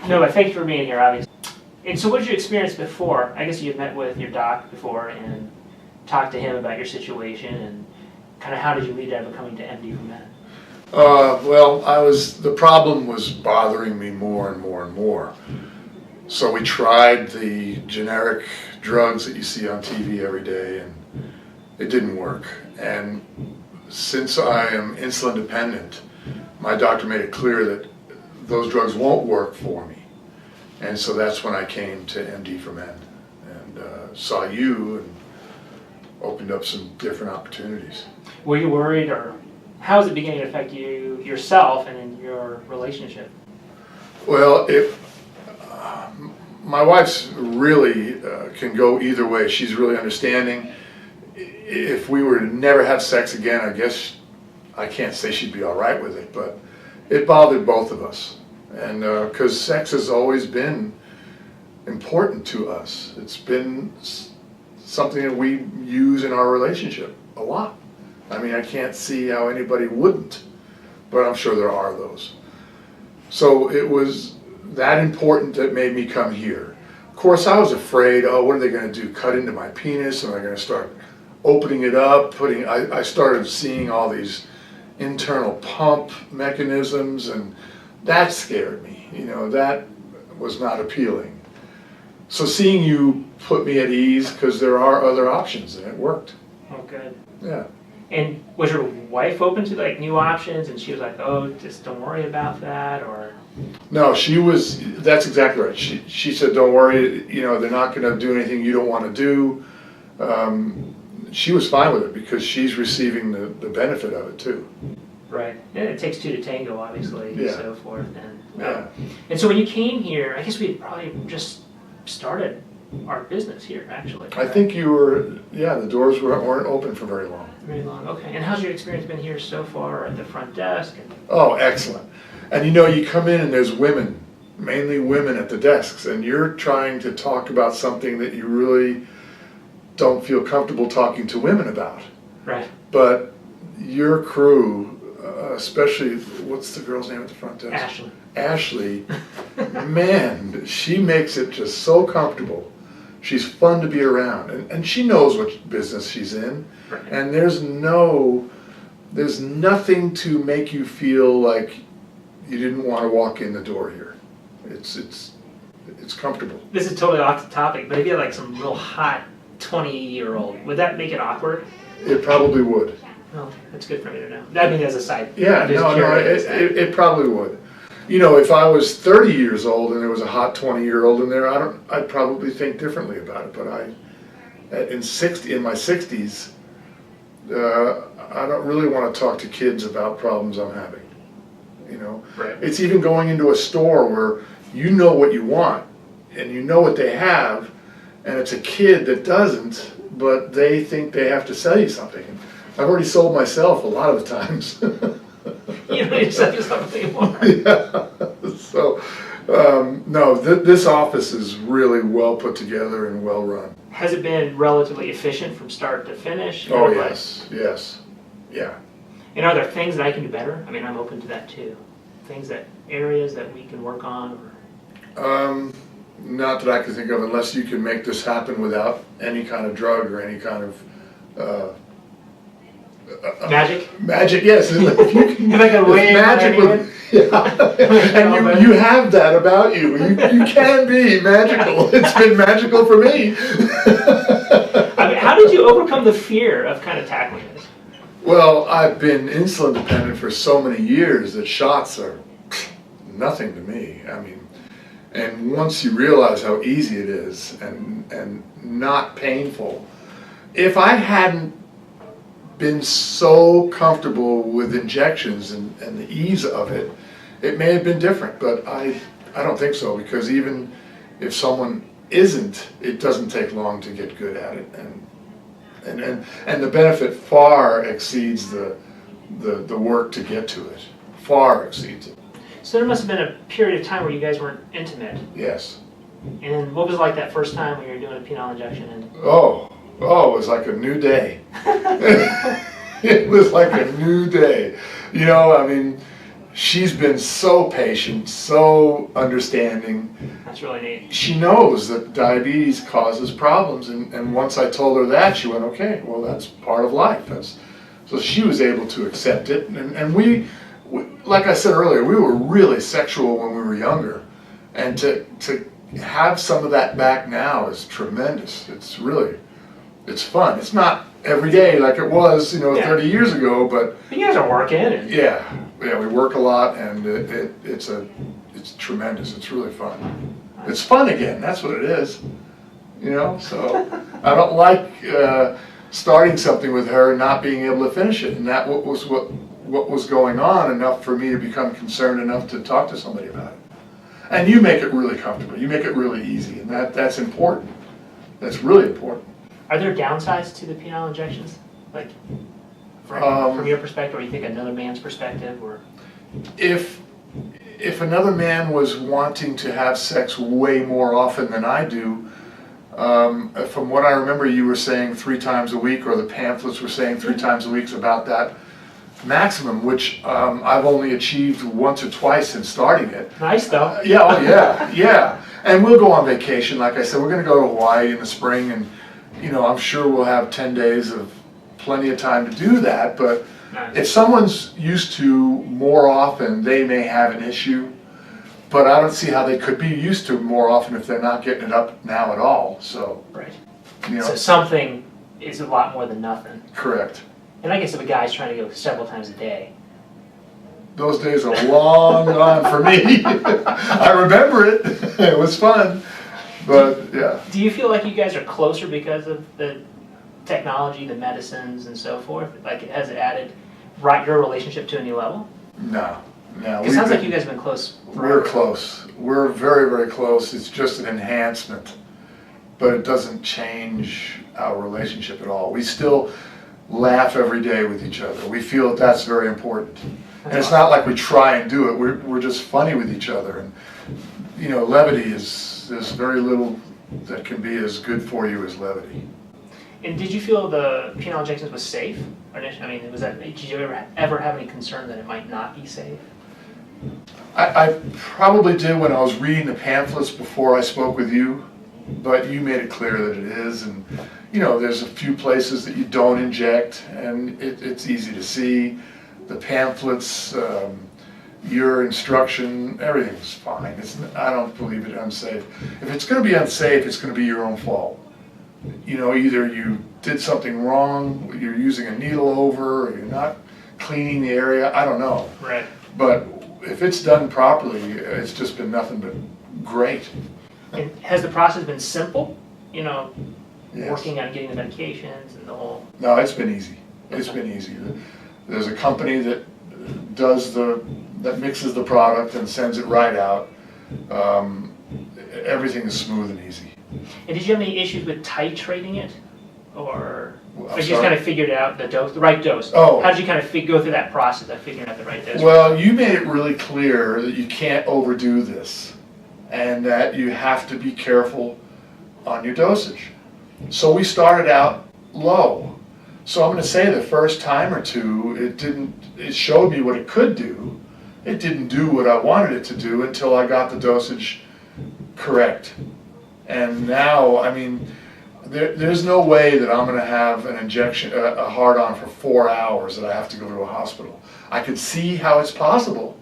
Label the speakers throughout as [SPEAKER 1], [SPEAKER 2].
[SPEAKER 1] No, but thank you for being here, obviously. And so what was your experience before? I guess you had met with your doc before and talked to him about your situation, and kind of how did you lead to becoming to MD for Men?
[SPEAKER 2] Well, the problem was bothering me more and more and more. So we tried the generic drugs that you see on TV every day, and it didn't work. And since I am insulin dependent, my doctor made it clear that those drugs won't work for me. And so that's when I came to MD for Men and saw you and opened up some different opportunities.
[SPEAKER 1] Were you worried, or how is it beginning to affect you yourself and in your relationship?
[SPEAKER 2] Well, my wife's really can go either way. She's really understanding. If we were to never have sex again, I guess I can't say she'd be all right with it, but it bothered both of us. And because sex has always been important to us. It's been something that we use in our relationship a lot. I mean, I can't see how anybody wouldn't, but I'm sure there are those. So it was that important that made me come here. Of course, I was afraid, oh, what are they going to do? Cut into my penis? Am I going to start opening it up? I started seeing all these internal pump mechanisms, and that scared me. You know, that was not appealing. So seeing you put me at ease, because there are other options, and it worked.
[SPEAKER 1] Oh, good.
[SPEAKER 2] Yeah.
[SPEAKER 1] And was your wife open to like new options, and she was like, oh, just don't worry about that, or?
[SPEAKER 2] No, that's exactly right. She said, don't worry, you know, they're not going to do anything you don't want to do. She was fine with it because she's receiving the benefit of it too.
[SPEAKER 1] Right. And it takes two to tango, obviously, and
[SPEAKER 2] Yeah.
[SPEAKER 1] so forth. And,
[SPEAKER 2] Yeah.
[SPEAKER 1] And so when you came here, I guess we had probably just started our business here, actually.
[SPEAKER 2] I think you were, the doors weren't open for very long.
[SPEAKER 1] Very long, okay. And how's your experience been here so far at the front desk?
[SPEAKER 2] Oh, excellent. And you know, you come in and there's women, mainly women at the desks, and you're trying to talk about something that you really don't feel comfortable talking to women about.
[SPEAKER 1] Right.
[SPEAKER 2] But your crew, especially, what's the girl's name at the front desk?
[SPEAKER 1] Ashley.
[SPEAKER 2] Ashley, man, she makes it just so comfortable. She's fun to be around, and she knows what business she's in.
[SPEAKER 1] Right.
[SPEAKER 2] And there's nothing to make you feel like you didn't want to walk in the door here. It's comfortable.
[SPEAKER 1] This is totally off the topic, but if you had like some real hot 20-year-old, would that make it awkward?
[SPEAKER 2] It probably would.
[SPEAKER 1] Oh, that's good for me to know. I mean, as a side.
[SPEAKER 2] Yeah, it probably would. You know, if I was 30 years old and there was a hot 20-year-old in there, I'd probably think differently about it. But in my 60s, I don't really want to talk to kids about problems I'm having. You know,
[SPEAKER 1] Right.
[SPEAKER 2] It's even going into a store where you know what you want and you know what they have, and it's a kid that doesn't, but they think they have to sell you something. I've already sold myself a lot of the times.
[SPEAKER 1] You don't need to sell yourself anymore.
[SPEAKER 2] Yeah. So, no, this office is really well put together and well run.
[SPEAKER 1] Has it been relatively efficient from start to finish?
[SPEAKER 2] Oh, yes, yeah.
[SPEAKER 1] And are there things that I can do better? I mean, I'm open to that too. Areas that we can work on?
[SPEAKER 2] Not that I can think of, unless you can make this happen without any kind of drug or any kind of
[SPEAKER 1] Magic?
[SPEAKER 2] Magic, yes. If you can,
[SPEAKER 1] If I can wave
[SPEAKER 2] magic with, and you have that about you. You can be magical. It's been magical for me.
[SPEAKER 1] I mean, how did you overcome the fear of kind of tackling this?
[SPEAKER 2] Well, I've been insulin dependent for so many years that shots are nothing to me. I mean, and once you realize how easy it is and not painful, if I hadn't been so comfortable with injections and the ease of it, it may have been different, but I don't think so, because even if someone isn't, it doesn't take long to get good at it, and the benefit far exceeds the work to get to it, far exceeds it.
[SPEAKER 1] So there must have been a period of time where you guys weren't intimate.
[SPEAKER 2] Yes.
[SPEAKER 1] And what was it like that first time when you were doing a penile injection?
[SPEAKER 2] Oh, it was like a new day. It was like a new day. You know, I mean, she's been so patient, so understanding.
[SPEAKER 1] That's really neat.
[SPEAKER 2] She knows that diabetes causes problems, and once I told her that, she went, okay, well, that's part of life. So she was able to accept it, and we, like I said earlier, we were really sexual when we were younger, and to have some of that back now is tremendous. It's fun. It's not every day like it was, 30 years ago, but
[SPEAKER 1] you guys are working. And
[SPEAKER 2] yeah, we work a lot, and it's tremendous. It's really fun. It's fun again. That's what it is. So I don't like starting something with her and not being able to finish it, and that was what was going on enough for me to become concerned enough to talk to somebody about it. And you make it really comfortable. You make it really easy, and that's important. That's really important.
[SPEAKER 1] Are there downsides to the penile injections? Like, from your perspective, or you think another man's perspective, or?
[SPEAKER 2] If another man was wanting to have sex way more often than I do, from what I remember, you were saying 3 times a week, or the pamphlets were saying 3 times a week, about that maximum, which I've only achieved once or twice since starting it.
[SPEAKER 1] Nice though.
[SPEAKER 2] Yeah. And we'll go on vacation. Like I said, we're going to go to Hawaii in the spring, and I'm sure we'll have 10 days of plenty of time to do that. But
[SPEAKER 1] nice.
[SPEAKER 2] If someone's used to more often, they may have an issue. But I don't see how they could be used to more often if they're not getting it up now at all. So,
[SPEAKER 1] right. So something is a lot more than nothing.
[SPEAKER 2] Correct.
[SPEAKER 1] And I guess if a guy's trying to go several times a day.
[SPEAKER 2] Those days are long gone for me. I remember it. It was fun. But yeah.
[SPEAKER 1] Do you feel like you guys are closer because of the technology, the medicines, and so forth? Like, has it added your relationship to a new level?
[SPEAKER 2] No.
[SPEAKER 1] It sounds like you guys have been close forever.
[SPEAKER 2] We're close. We're very, very close. It's just an enhancement. But it doesn't change our relationship at all. We still laugh every day with each other. We feel that's very important. And it's not like we try and do it. We're just funny with each other. And, levity there's very little that can be as good for you as levity.
[SPEAKER 1] And did you feel the penile injections was safe? Did you ever have any concern that it might not be safe?
[SPEAKER 2] I probably did when I was reading the pamphlets before I spoke with you, but you made it clear that it is. And, there's a few places that you don't inject, and it's easy to see. The pamphlets, your instruction, everything's fine. I don't believe it unsafe. If it's going to be unsafe, it's going to be your own fault. Either you did something wrong, you're using a needle over, or you're not cleaning the area, I don't know.
[SPEAKER 1] Right.
[SPEAKER 2] But if it's done properly, it's just been nothing but great.
[SPEAKER 1] And has the process been simple?
[SPEAKER 2] Yes.
[SPEAKER 1] Working on getting the medications and the whole...
[SPEAKER 2] No, it's been easy. It's been easy. There's a company that mixes the product and sends it right out. Everything is smooth and easy.
[SPEAKER 1] And did you have any issues with titrating it? Or
[SPEAKER 2] I'm
[SPEAKER 1] you just kind of figured out the right dose?
[SPEAKER 2] Oh.
[SPEAKER 1] How did you kind of go through that process of figuring out the right dose?
[SPEAKER 2] Well, you made it really clear that you can't overdo this, and that you have to be careful on your dosage. So we started out low. So I'm going to say the first time or two, it showed me what it could do. It didn't do what I wanted it to do until I got the dosage correct. And now, there's no way that I'm going to have an injection, a hard-on for 4 hours that I have to go to a hospital. I could see how it's possible,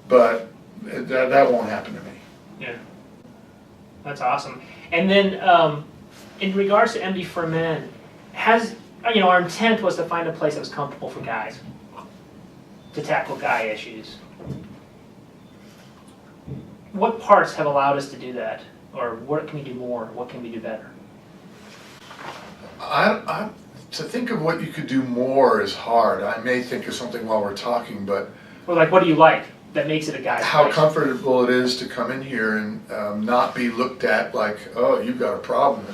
[SPEAKER 2] but that won't happen to me.
[SPEAKER 1] Yeah. That's awesome. And then, in regards to MD for Men, our intent was to find a place that was comfortable for guys, to tackle guy issues. What parts have allowed us to do that? Or what can we do more? What can we do better?
[SPEAKER 2] To think of what you could do more is hard. I may think of something while we're talking, but...
[SPEAKER 1] Well, what do you like that makes it a guy's
[SPEAKER 2] how
[SPEAKER 1] place?
[SPEAKER 2] comfortable it is to come in here and not be looked at like, oh, you've got a problem.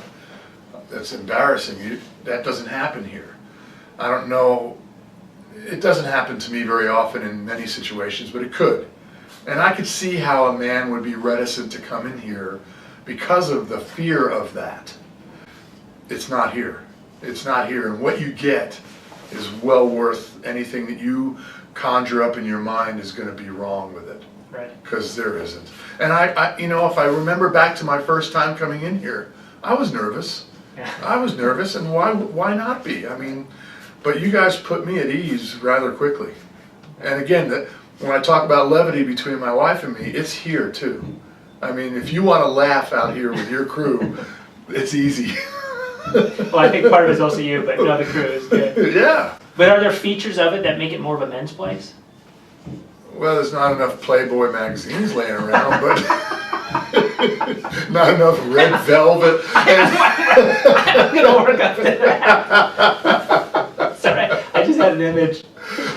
[SPEAKER 2] That's embarrassing. That doesn't happen here. I don't know. It doesn't happen to me very often in many situations, but it could. And I could see how a man would be reticent to come in here because of the fear of that. It's not here. It's not here. And what you get is well worth anything that you conjure up in your mind is going to be wrong with it.
[SPEAKER 1] Right.
[SPEAKER 2] Because there isn't. And I, you know, if I remember back to my first time coming in here, I was nervous.
[SPEAKER 1] Yeah.
[SPEAKER 2] I was nervous, and why not be? I mean, but you guys put me at ease rather quickly. And again, when I talk about levity between my wife and me, it's here too. I mean, if you want to laugh out here with your crew, it's easy.
[SPEAKER 1] Well, I think part of it's also you, but no, the crew is good.
[SPEAKER 2] Yeah.
[SPEAKER 1] But are there features of it that make it more of a men's place?
[SPEAKER 2] Well, there's not enough Playboy magazines laying around, but not enough red velvet.
[SPEAKER 1] I'm gonna work up to that. Sorry, I just had an image.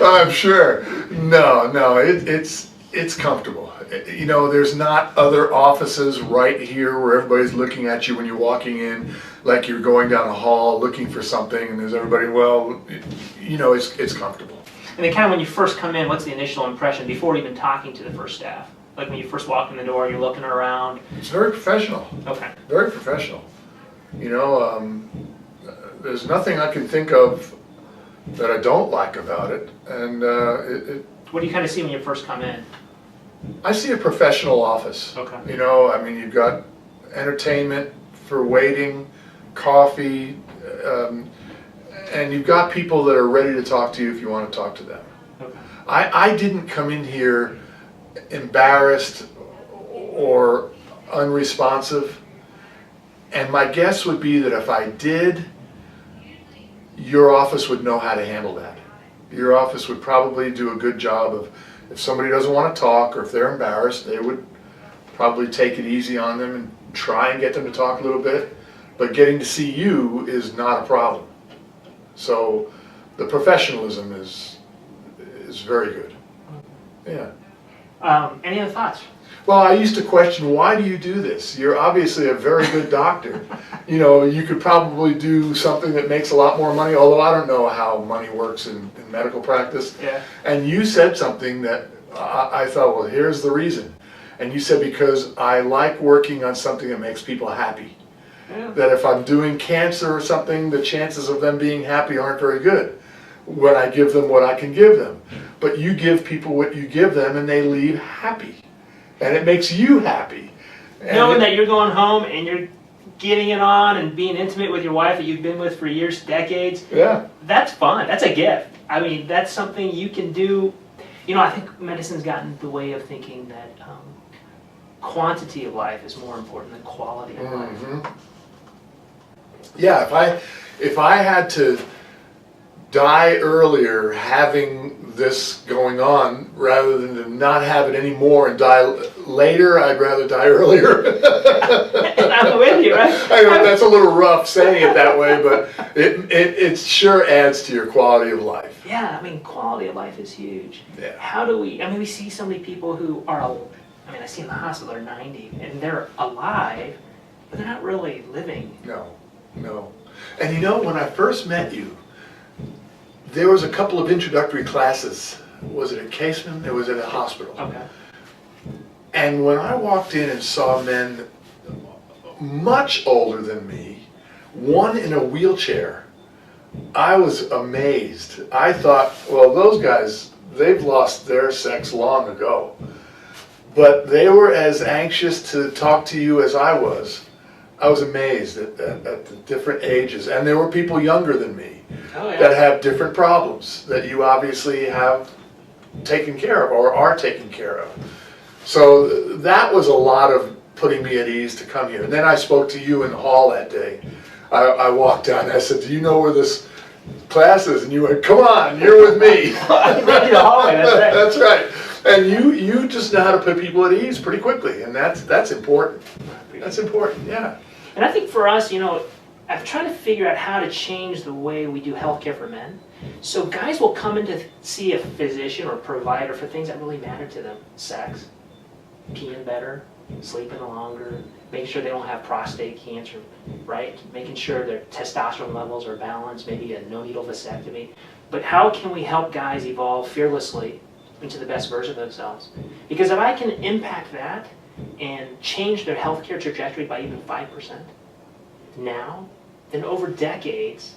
[SPEAKER 2] I'm sure. No, it's comfortable. You know, there's not other offices right here where everybody's looking at you when you're walking in, like you're going down a hall looking for something, and there's everybody. Well, you know, it's comfortable.
[SPEAKER 1] And then kind of when you first come in, what's the initial impression before even talking to the first staff? Like when you first walk in the door, you're looking around.
[SPEAKER 2] It's very professional.
[SPEAKER 1] Okay.
[SPEAKER 2] Very professional. You know, there's nothing I can think of that I don't like about it. And
[SPEAKER 1] What do you kind of see when you first come in?
[SPEAKER 2] I see a professional office.
[SPEAKER 1] Okay.
[SPEAKER 2] You know, I mean, you've got entertainment for waiting, coffee, and you've got people that are ready to talk to you if you want to talk to them.
[SPEAKER 1] Okay.
[SPEAKER 2] I didn't come in here embarrassed or unresponsive, and my guess would be that if I did, your office would know how to handle that. Your office would probably do a good job of, if somebody doesn't want to talk or if they're embarrassed, they would probably take it easy on them and try and get them to talk a little bit, but getting to see you is not a problem. So the professionalism is very good. Yeah.
[SPEAKER 1] Any other thoughts?
[SPEAKER 2] Well, I used to question, why do you do this? You're obviously a very good doctor. You know, you could probably do something that makes a lot more money, although I don't know how money works in medical practice.
[SPEAKER 1] Yeah.
[SPEAKER 2] And you said something that I thought, well, here's the reason. And you said, because I like working on something that makes people happy.
[SPEAKER 1] Yeah.
[SPEAKER 2] That if I'm doing cancer or something, the chances of them being happy aren't very good when I give them what I can give them. But you give people what you give them and they leave happy. And it makes you happy. And
[SPEAKER 1] Knowing that you're going home and you're getting it on and being intimate with your wife that you've been with for years, decades,
[SPEAKER 2] yeah.
[SPEAKER 1] That's fun. That's a gift. I mean, that's something you can do. You know, I think medicine's gotten the way of thinking that quantity of life is more important than quality of life.
[SPEAKER 2] Mm-hmm. Yeah, if I had to die earlier having this going on rather than to not have it anymore and die later, I'd rather die earlier.
[SPEAKER 1] I'm with you, right?
[SPEAKER 2] I know that's a little rough saying it that way, but it sure adds to your quality of life.
[SPEAKER 1] Yeah, I mean, quality of life is huge.
[SPEAKER 2] Yeah.
[SPEAKER 1] How do we, I mean, we see so many people who are, I mean, I see in the hospital, they're 90, and they're alive, but they're not really living.
[SPEAKER 2] No. And you know, when I first met you, there was a couple of introductory classes. Was it at Caseman? It was at a hospital.
[SPEAKER 1] Okay.
[SPEAKER 2] And when I walked in and saw men much older than me, one in a wheelchair, I was amazed. I thought, well, those guys, they've lost their sex long ago. But they were as anxious to talk to you as I was. I was amazed at the different ages. And there were people younger than me that have different problems that you obviously have taken care of or are taking care of. So that was a lot of putting me at ease to come here. And then I spoke to you in the hall that day. I walked down and I said, do you know where this class is? And you went, come on, you're with me.
[SPEAKER 1] Right in the hallway, that's right.
[SPEAKER 2] That's right. And you just know how to put people at ease pretty quickly, and that's important. That's important, yeah.
[SPEAKER 1] And I think for us, you know, I've tried to figure out how to change the way we do healthcare for men. So guys will come in to see a physician or provider for things that really matter to them. Sex, peeing better, sleeping longer, making sure they don't have prostate cancer, right? Making sure their testosterone levels are balanced, maybe a no-needle vasectomy. But how can we help guys evolve fearlessly into the best version of themselves? Because if I can impact that and change their healthcare trajectory by even 5% now, then over decades,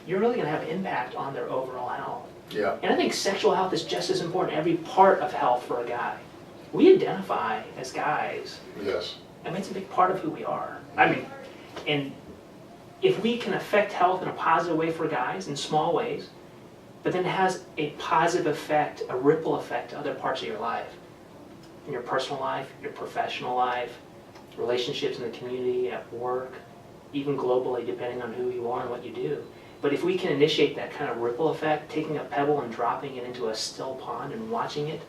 [SPEAKER 1] you're really going to have an impact on their overall health.
[SPEAKER 2] Yeah.
[SPEAKER 1] And I think sexual health is just as important, every part of health for a guy. We identify as guys.
[SPEAKER 2] Yes.
[SPEAKER 1] I mean, it's a big part of who we are. I mean, and if we can affect health in a positive way for guys in small ways, but then it has a positive effect, a ripple effect to other parts of your life, in your personal life, your professional life, relationships in the community, at work, even globally, depending on who you are and what you do. But if we can initiate that kind of ripple effect, taking a pebble and dropping it into a still pond and watching it,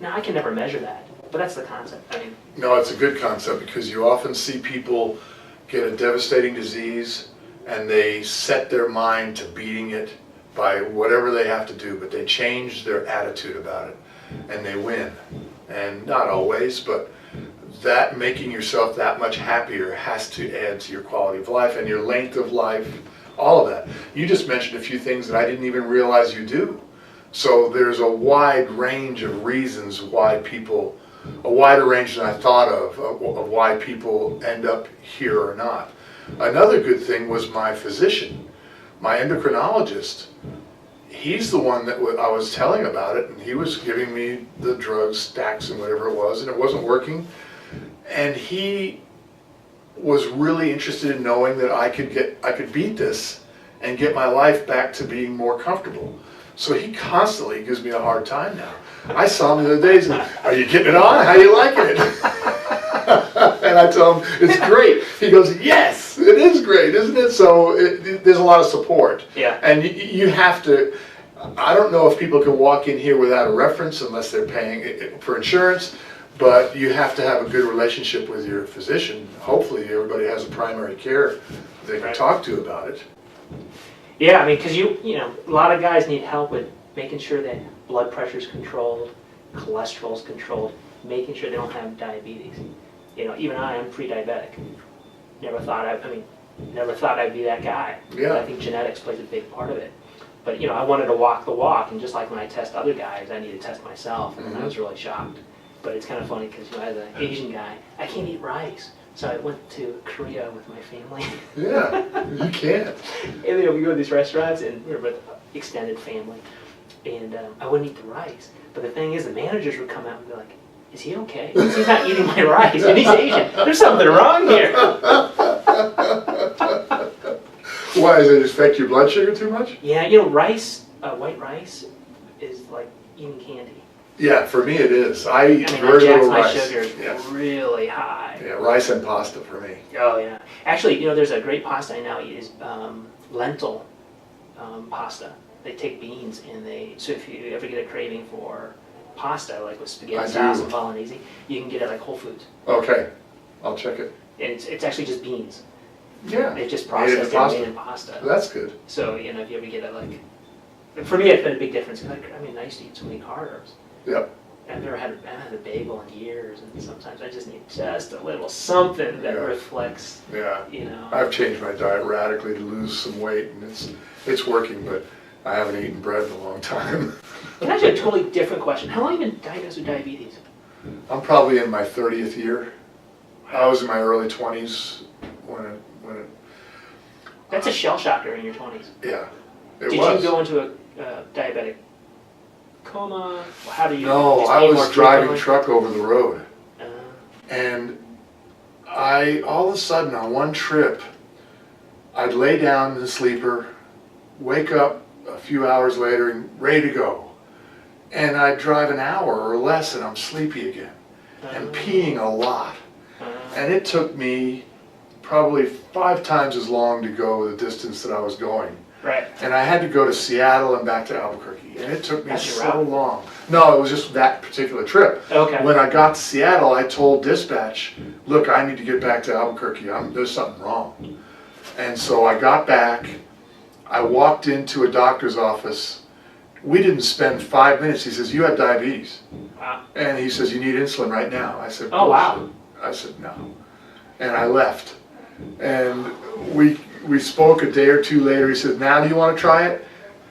[SPEAKER 1] now I can never measure that, but that's the concept. I mean,
[SPEAKER 2] no, it's a good concept because you often see people get a devastating disease and they set their mind to beating it by whatever they have to do, but they change their attitude about it and they win. And not always, but that making yourself that much happier has to add to your quality of life and your length of life, all of that. You just mentioned a few things that I didn't even realize you do. So there's a wide range of reasons why people, a wider range than I thought of why people end up here or not. Another good thing was my physician, my endocrinologist. He's the one that I was telling about it, and he was giving me the drugs, stacks and whatever it was, and it wasn't working. And he was really interested in knowing that I could beat this and get my life back to being more comfortable. So he constantly gives me a hard time now. I saw him the other day and said, "Are you getting it on? How you liking it?" And I tell him, "It's great." He goes, "Yes, it is great, isn't it?" So there's a lot of support.
[SPEAKER 1] Yeah.
[SPEAKER 2] And you have to, I don't know if people can walk in here without a reference unless they're paying for insurance, but you have to have a good relationship with your physician. Hopefully everybody has a primary care they can talk to about it.
[SPEAKER 1] yeah, I mean, because you know, a lot of guys need help with making sure that blood pressure's controlled, cholesterol's controlled, making sure they don't have diabetes. You know, even I am pre-diabetic. Never thought I'd be that guy.
[SPEAKER 2] Yeah.
[SPEAKER 1] I think genetics plays a big part of it. But, you know, I wanted to walk the walk, and just like when I test other guys, I need to test myself, and I was really shocked. But it's kind of funny because, you know, as an Asian guy, I can't eat rice. So I went to Korea with my family.
[SPEAKER 2] Yeah, you can't.
[SPEAKER 1] And, you know, we go to these restaurants, and we're with extended family, and I wouldn't eat the rice. But the thing is, the managers would come out and be like, "Is he okay? Because he's not eating my rice, and he's Asian. There's something wrong here."
[SPEAKER 2] Why, does it affect your blood sugar too much?
[SPEAKER 1] Yeah, you know, rice, white rice, is like eating candy.
[SPEAKER 2] Yeah, for me it is. I eat very
[SPEAKER 1] that jacks
[SPEAKER 2] little
[SPEAKER 1] my
[SPEAKER 2] rice.
[SPEAKER 1] sugar is really high.
[SPEAKER 2] Yeah, rice and pasta for me.
[SPEAKER 1] Oh yeah. Actually, you know, there's a great pasta I now eat is lentil pasta. They take beans and so if you ever get a craving for pasta, like with spaghetti sauce and bolognese, you can get it like Whole Foods.
[SPEAKER 2] Okay, I'll check it.
[SPEAKER 1] And it's actually just beans.
[SPEAKER 2] Yeah.
[SPEAKER 1] They just processed and made in pasta.
[SPEAKER 2] That's good.
[SPEAKER 1] So, you know, if you ever get it, like, for me, it's been a big difference. I mean, I used to eat so many carbs.
[SPEAKER 2] Yep.
[SPEAKER 1] I've never had a bagel in years, and sometimes I just need just a little something that reflects,
[SPEAKER 2] Yeah.
[SPEAKER 1] you know.
[SPEAKER 2] I've changed my diet radically to lose some weight, and it's working, but I haven't eaten bread in a long time.
[SPEAKER 1] Can I ask you a totally different question? How long have you been diagnosed with diabetes?
[SPEAKER 2] I'm probably in my 30th year. I was in my early 20s when it
[SPEAKER 1] That's a shell shocker in your 20s.
[SPEAKER 2] yeah, it
[SPEAKER 1] Did
[SPEAKER 2] was.
[SPEAKER 1] you go into a diabetic coma? How do you?
[SPEAKER 2] No,
[SPEAKER 1] just
[SPEAKER 2] I
[SPEAKER 1] eat
[SPEAKER 2] was
[SPEAKER 1] more
[SPEAKER 2] driving
[SPEAKER 1] frequently?
[SPEAKER 2] truck over the road.
[SPEAKER 1] Uh,
[SPEAKER 2] And all of a sudden on one trip, I'd lay down in the sleeper, wake up a few hours later and ready to go. And I'd drive an hour or less and I'm sleepy again and peeing a lot. And it took me probably 5 times as long to go the distance that I was going.
[SPEAKER 1] right.
[SPEAKER 2] And I had to go to Seattle and back to Albuquerque. And it took me
[SPEAKER 1] That's your
[SPEAKER 2] so
[SPEAKER 1] route?
[SPEAKER 2] long. No, it was just that particular trip.
[SPEAKER 1] Okay.
[SPEAKER 2] When I got to Seattle, I told dispatch, "Look, I need to get back to Albuquerque. There's something wrong." And so I got back. I walked into a doctor's office. We didn't spend 5 minutes. He says, "You have diabetes."
[SPEAKER 1] Wow.
[SPEAKER 2] And he says, "You need insulin right now." I said,
[SPEAKER 1] Oh, wow.
[SPEAKER 2] "Bullshit." I said, "No." And I left. And we spoke a day or two later. He said, "Now do you want to try it?"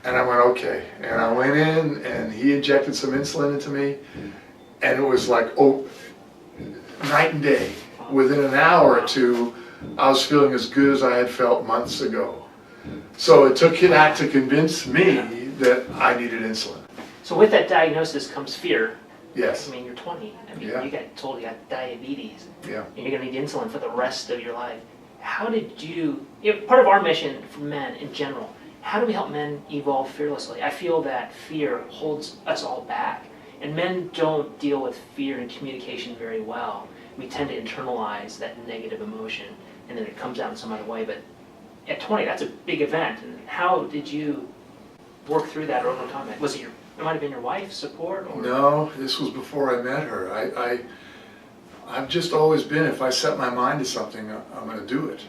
[SPEAKER 2] And I went, "Okay." And I went in and he injected some insulin into me. And it was like, night and day. Within an hour or two, I was feeling as good as I had felt months ago. So it took that to convince me that I needed insulin.
[SPEAKER 1] So with that diagnosis comes fear.
[SPEAKER 2] Yes.
[SPEAKER 1] I mean, you're 20. I mean,
[SPEAKER 2] Yeah.
[SPEAKER 1] you got told you got diabetes.
[SPEAKER 2] Yeah.
[SPEAKER 1] And you're going to need insulin for the rest of your life. How did you, part of our mission for men in general, how do we help men evolve fearlessly? I feel that fear holds us all back. And men don't deal with fear and communication very well. We tend to internalize that negative emotion, and then it comes out in some other way. But at 20, that's a big event. And how did you work through that or overcome it? Was it it might have been your wife's support? Or?
[SPEAKER 2] No, this was before I met her. I've just always been, if I set my mind to something, I'm going to do it.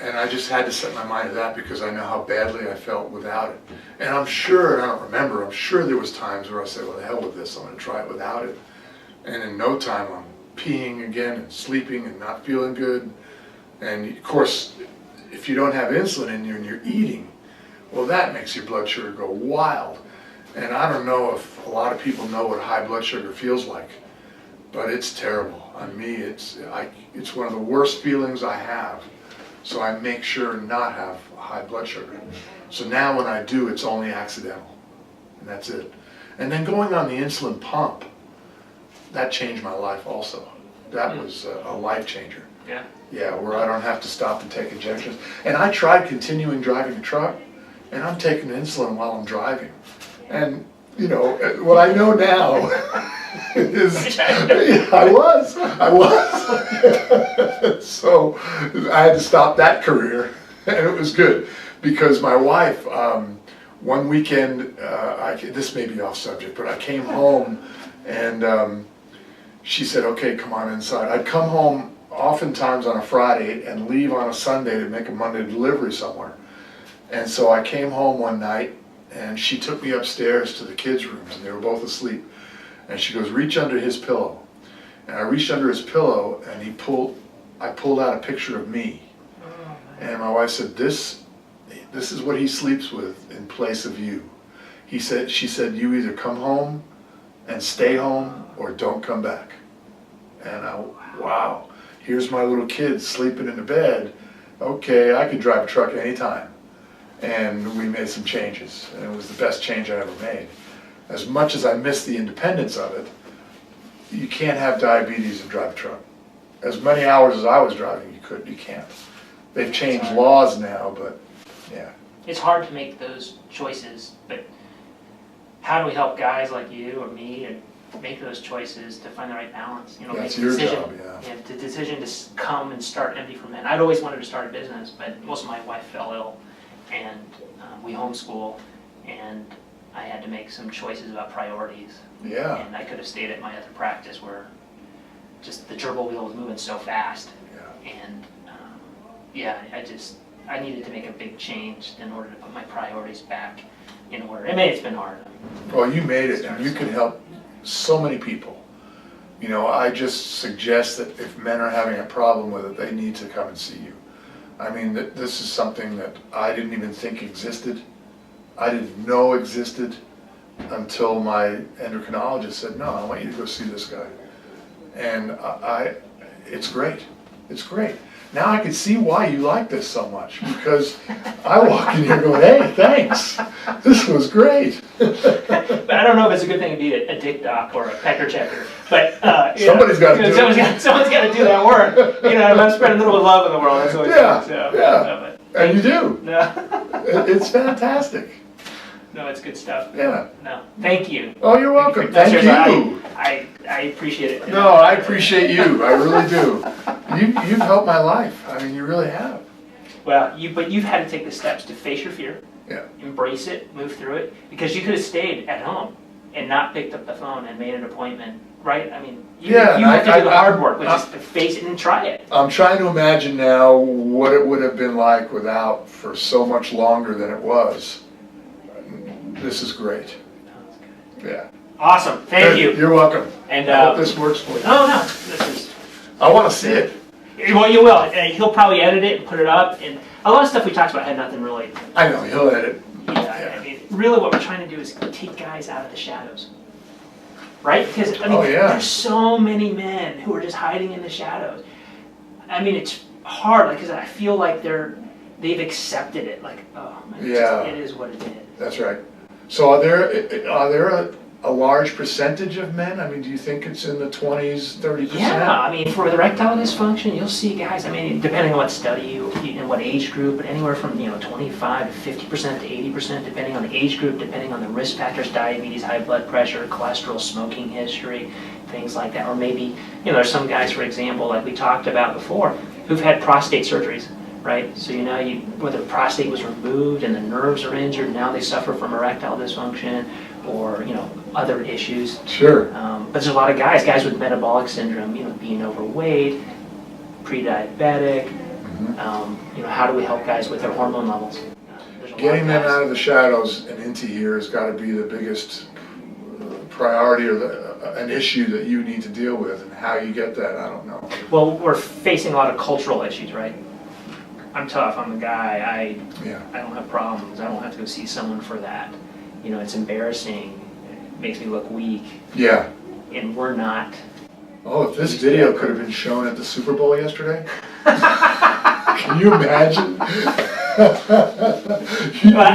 [SPEAKER 2] And I just had to set my mind to that because I know how badly I felt without it. And I'm sure, and I don't remember, I'm sure there was times where I said, well, the hell with this, I'm going to try it without it. And in no time, I'm peeing again and sleeping and not feeling good. And of course, if you don't have insulin in you and you're eating, well, that makes your blood sugar go wild. And I don't know if a lot of people know what high blood sugar feels like, but it's terrible. On me, it's one of the worst feelings I have. So I make sure not have high blood sugar. So now when I do, it's only accidental, and that's it. And then going on the insulin pump, that changed my life also. That was a life changer.
[SPEAKER 1] Yeah.
[SPEAKER 2] Yeah, where I don't have to stop and take injections. And I tried continuing driving a truck, and I'm taking insulin while I'm driving. And, you know, what I know now is, yeah, I was. So I had to stop that career, and it was good, because my wife, one weekend, this may be off subject, but I came home, and she said, okay, come on inside. I'd come home oftentimes on a Friday and leave on a Sunday to make a Monday delivery somewhere. And so I came home one night, and she took me upstairs to the kids' rooms, and they were both asleep. And she goes, reach under his pillow. And I reached under his pillow, and I pulled out a picture of me. And my wife said, this is what he sleeps with in place of you. She said, you either come home and stay home or don't come back. And wow, here's my little kid sleeping in the bed. Okay, I could drive a truck anytime. And we made some changes, and it was the best change I ever made. As much as I miss the independence of it, you can't have diabetes and drive a truck. As many hours as I was driving, you can't. They've changed laws now, but yeah.
[SPEAKER 1] It's hard to make those choices, but how do we help guys like you or me and make those choices to find the right balance? You know,
[SPEAKER 2] That's
[SPEAKER 1] make the
[SPEAKER 2] your
[SPEAKER 1] decision.
[SPEAKER 2] job, yeah.
[SPEAKER 1] Yeah, the decision to come and start Empty for Men. I'd always wanted to start a business, but most of my wife fell ill, and we homeschool, and I had to make some choices about priorities.
[SPEAKER 2] Yeah.
[SPEAKER 1] And I could have stayed at my other practice where just the gerbil wheel was moving so fast.
[SPEAKER 2] Yeah.
[SPEAKER 1] And yeah, I needed to make a big change in order to put my priorities back in order. I mean, it's been hard.
[SPEAKER 2] Well, you made it, and you can help so many people. You know, I just suggest that if men are having a problem with it, they need to come and see you. I mean, this is something that I didn't even think existed. I didn't know existed until my endocrinologist said, no, I want you to go see this guy. And it's great. It's great. Now I can see why you like this so much, because I walk in here going, hey, thanks. This was great.
[SPEAKER 1] But I don't know if it's a good thing to be a dick doc or a pecker checker. But
[SPEAKER 2] somebody's got to do it.
[SPEAKER 1] Someone's got to do that work. You know, I'm spreading a little love in the world. That's always
[SPEAKER 2] yeah,
[SPEAKER 1] good.
[SPEAKER 2] Yeah. And you do.
[SPEAKER 1] No.
[SPEAKER 2] It's fantastic.
[SPEAKER 1] No, it's good stuff.
[SPEAKER 2] Yeah.
[SPEAKER 1] No, thank you.
[SPEAKER 2] Oh, you're welcome. Thank you.
[SPEAKER 1] I appreciate it.
[SPEAKER 2] No, I appreciate you. I really do. You've helped my life. I mean, you really have.
[SPEAKER 1] Well, but you've had to take the steps to face your fear.
[SPEAKER 2] Yeah.
[SPEAKER 1] Embrace it, move through it, because you could have stayed at home and not picked up the phone and made an appointment, right? I mean, you have to do the hard work, which is to face it and try it.
[SPEAKER 2] I'm trying to imagine now what it would have been like without for so much longer than it was. This is great. Yeah.
[SPEAKER 1] Awesome. Thank you.
[SPEAKER 2] You're welcome.
[SPEAKER 1] And
[SPEAKER 2] I hope this works for you.
[SPEAKER 1] No, this is.
[SPEAKER 2] I want to see it.
[SPEAKER 1] Well, you will. He'll probably edit it and put it up. And a lot of stuff we talked about had nothing really.
[SPEAKER 2] I know, he'll edit.
[SPEAKER 1] Yeah. I mean, really what we're trying to do is take guys out of the shadows. Right? Because, I mean, there's so many men who are just hiding in the shadows. I mean, it's hard, because I feel like they're they've accepted it. Like, oh, man, it is what it is.
[SPEAKER 2] That's right. So are there a large percentage of men? I mean, do you think it's in the 20s, 30%?
[SPEAKER 1] Yeah, I mean, for erectile dysfunction, you'll see guys, I mean, depending on what study and what age group, but anywhere from, 25 to 50% to 80%, depending on the age group, depending on the risk factors, diabetes, high blood pressure, cholesterol, smoking history, things like that. Or maybe, there's some guys, for example, like we talked about before, who've had prostate surgeries, right? So, whether the prostate was removed and the nerves are injured, now they suffer from erectile dysfunction, or other issues.
[SPEAKER 2] Sure.
[SPEAKER 1] But there's a lot of guys with metabolic syndrome, being overweight, pre-diabetic. How do we help guys with their hormone levels?
[SPEAKER 2] Getting them out of the shadows and into here has got to be the biggest priority or an issue that you need to deal with, and how you get that, I don't know.
[SPEAKER 1] Well, we're facing a lot of cultural issues, right? I'm tough, I'm a guy, I don't have problems, I don't have to go see someone for that. It's embarrassing, it makes me look weak.
[SPEAKER 2] Yeah.
[SPEAKER 1] And we're not.
[SPEAKER 2] Oh, if this video could have been shown at the Super Bowl yesterday. Can you imagine?
[SPEAKER 1] I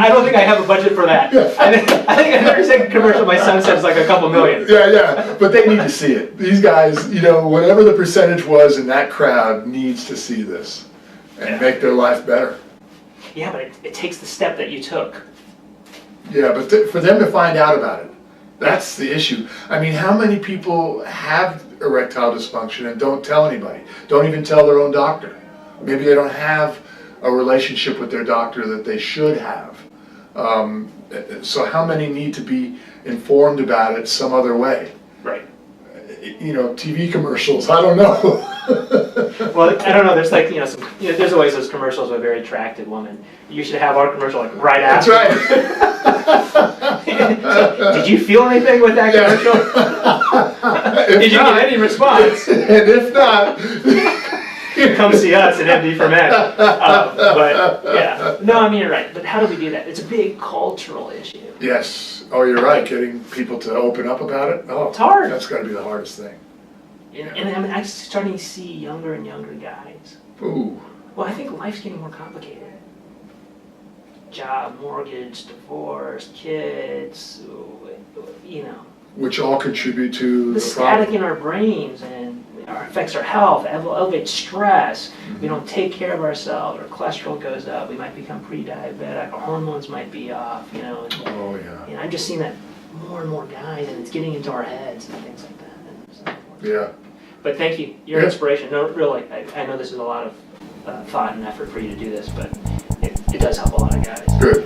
[SPEAKER 1] don't think I have a budget for that. I think every second commercial my son says like a couple million.
[SPEAKER 2] Yeah, but they need to see it. These guys, whatever the percentage was in that crowd needs to see this and make their life better.
[SPEAKER 1] Yeah, but it takes the step that you took.
[SPEAKER 2] Yeah, but for them to find out about it, that's the issue. I mean, how many people have erectile dysfunction and don't tell anybody? Don't even tell their own doctor. Maybe they don't have a relationship with their doctor that they should have. So how many need to be informed about it some other way?
[SPEAKER 1] Right.
[SPEAKER 2] TV commercials, I don't know.
[SPEAKER 1] Well, I don't know, there's like, there's always those commercials with a very attractive woman. You should have our commercial like right after.
[SPEAKER 2] That's right.
[SPEAKER 1] Did you feel anything with that commercial? Did you get any response?
[SPEAKER 2] And if not,
[SPEAKER 1] come see us at MD for Men. But yeah, no, I mean, you're right. But how do we do that? It's a big cultural issue.
[SPEAKER 2] Yes. Oh, you're right. Getting people to open up about it. Oh,
[SPEAKER 1] it's hard.
[SPEAKER 2] That's got to be the hardest thing.
[SPEAKER 1] And I mean, I'm starting to see younger and younger guys.
[SPEAKER 2] Ooh.
[SPEAKER 1] Well, I think life's getting more complicated. Job, mortgage, divorce, kids,
[SPEAKER 2] Which all contribute to
[SPEAKER 1] the static in our brains, and affects our health, elevates stress. We don't take care of ourselves, our cholesterol goes up, we might become pre-diabetic, our hormones might be off,
[SPEAKER 2] Oh, yeah.
[SPEAKER 1] And I've just seen that more and more guys, and it's getting into our heads and things like that.
[SPEAKER 2] Yeah.
[SPEAKER 1] But thank you, you're an inspiration. No, really, I know this is a lot of thought and effort for you to do this, but it does help a lot of guys.
[SPEAKER 2] Good.